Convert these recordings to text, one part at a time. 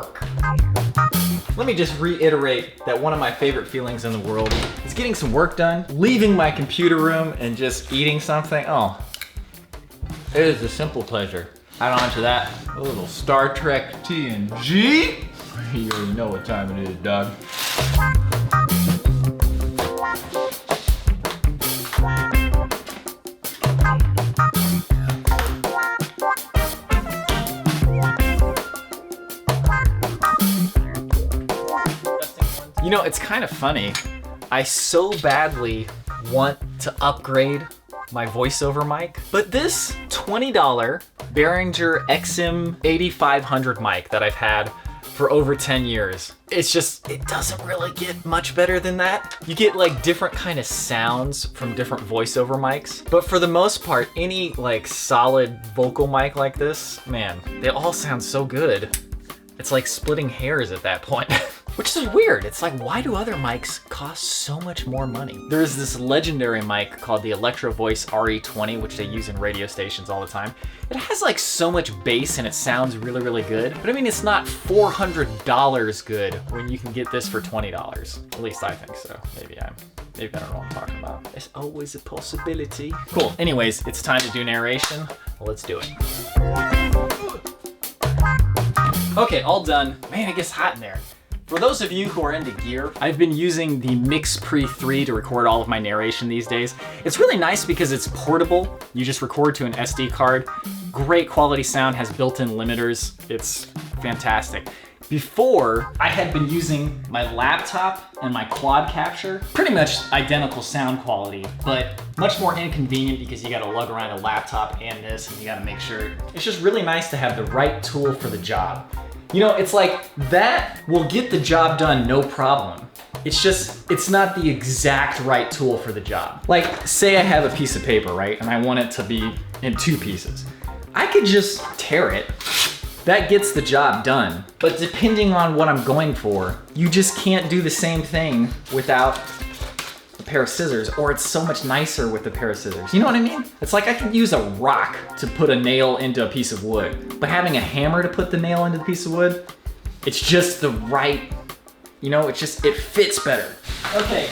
work. Let me just reiterate that one of my favorite feelings in the world is getting some work done, leaving my computer room and just eating something. Oh, it is a simple pleasure. Add on to that a little Star Trek TNG. You already know what time it is, dog. You know, it's kind of funny. I so badly want to upgrade my voiceover mic, but this $20 Behringer XM 8500 mic that I've had for over 10 years, it doesn't really get much better than that. You get like different kind of sounds from different voiceover mics, but for the most part, any like solid vocal mic like this, man, they all sound so good. It's like splitting hairs at that point. Which is weird. It's like, why do other mics cost so much more money? There's this legendary mic called the Electro Voice RE20, which they use in radio stations all the time. It has like so much bass and it sounds really, really good. But I mean, it's not $400 good when you can get this for $20. At least I think so. Maybe I don't know what I'm talking about. There's always a possibility. Cool. Anyways, it's time to do narration. Let's do it. Okay, all done. Man, it gets hot in there. For those of you who are into gear, I've been using the Mix Pre 3 to record all of my narration these days. It's really nice because it's portable. You just record to an SD card. Great quality sound, has built-in limiters. It's fantastic. Before, I had been using my laptop and my quad capture. Pretty much identical sound quality, but much more inconvenient because you gotta lug around a laptop and this, and you gotta make sure. It's just really nice to have the right tool for the job. You know, it's like, that will get the job done no problem. It's just, it's not the exact right tool for the job. Like, say I have a piece of paper, right? And I want it to be in 2 pieces. I could just tear it. That gets the job done. But depending on what I'm going for, you just can't do the same thing without a pair of scissors, or it's so much nicer with a pair of scissors. You know what I mean? It's like I could use a rock to put a nail into a piece of wood, but having a hammer to put the nail into the piece of wood, it's just the right, you know, it fits better. Okay,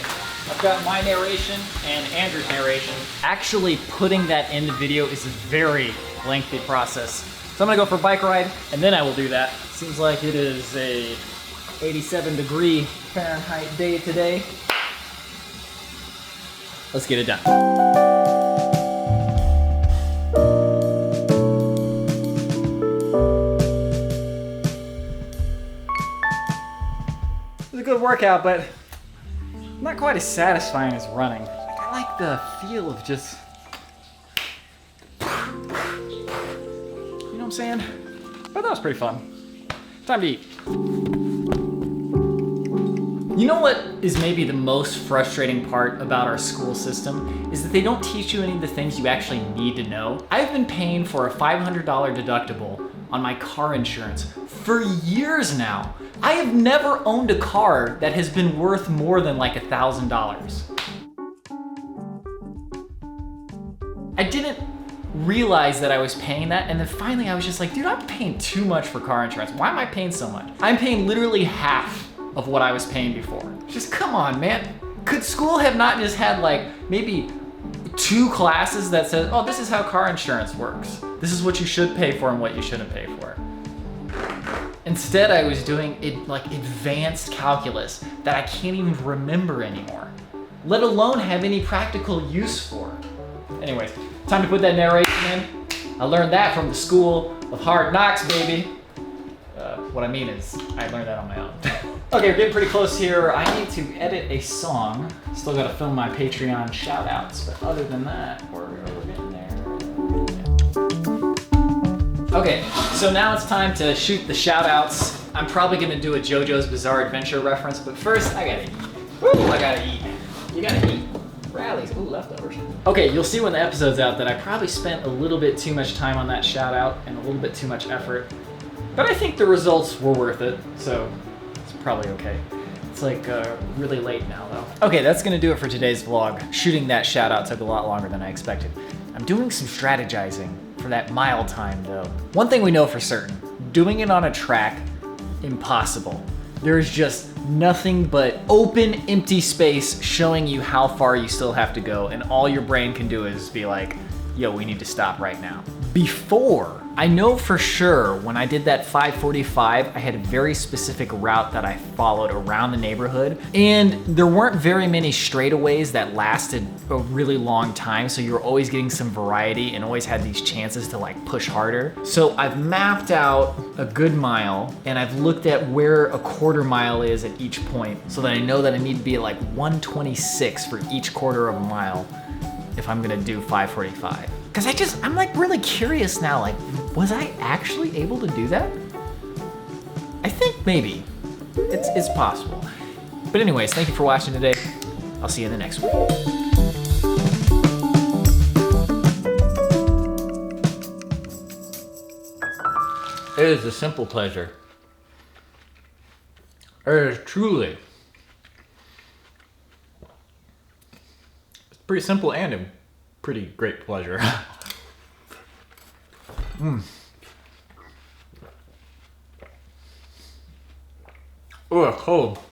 I've got my narration and Andrew's narration. Actually putting that in the video is a very lengthy process. So I'm gonna go for a bike ride, and then I will do that. Seems like it is a 87-degree Fahrenheit day today. Let's get it done. It's a good workout, but not quite as satisfying as running. Like, I like the feel of just, you know what I'm saying? But that was pretty fun. Time to eat. You know what is maybe the most frustrating part about our school system is that they don't teach you any of the things you actually need to know. I've been paying for a $500 deductible on my car insurance for years now. I have never owned a car that has been worth more than like $1,000. I didn't realize that I was paying that, and then finally I was just like, dude, I'm paying too much for car insurance. Why am I paying so much? I'm paying literally half of what I was paying before. Just come on, man. Could school have not just had like maybe 2 classes that said, oh, this is how car insurance works. This is what you should pay for and what you shouldn't pay for. Instead, I was doing it like advanced calculus that I can't even remember anymore, let alone have any practical use for. Anyways, time to put that narration in. I learned that from the school of hard knocks, baby. What I mean is, I learned that on my own. Okay, we're getting pretty close here. I need to edit a song. Still gotta film my Patreon shout outs, but other than that, we're getting there. Okay, so now it's time to shoot the shout outs. I'm probably gonna do a JoJo's Bizarre Adventure reference, but first I gotta eat. Woo, I gotta eat. You gotta eat. Rallies, ooh, leftovers. Okay, you'll see when the episode's out that I probably spent a little bit too much time on that shout out and a little bit too much effort. But I think the results were worth it, so it's probably okay. It's like really late now though. Okay, that's gonna do it for today's vlog. Shooting that shout out took a lot longer than I expected. I'm doing some strategizing for that mile time though. One thing we know for certain, doing it on a track impossible. There's just nothing but open, empty space showing you how far you still have to go, and all your brain can do is be like, yo, we need to stop right now. Before, I know for sure when I did that 545, I had a very specific route that I followed around the neighborhood, and there weren't very many straightaways that lasted a really long time, so you were always getting some variety and always had these chances to like push harder. So I've mapped out a good mile, and I've looked at where a quarter mile is at each point, so that I know that I need to be at like 126 for each quarter of a mile if I'm gonna do 545. Cause I'm like really curious now, like, was I actually able to do that? I think maybe, it's possible. But anyways, thank you for watching today. I'll see you in the next one. It is a simple pleasure. It is truly. It's pretty simple and a pretty great pleasure. Oh, cold.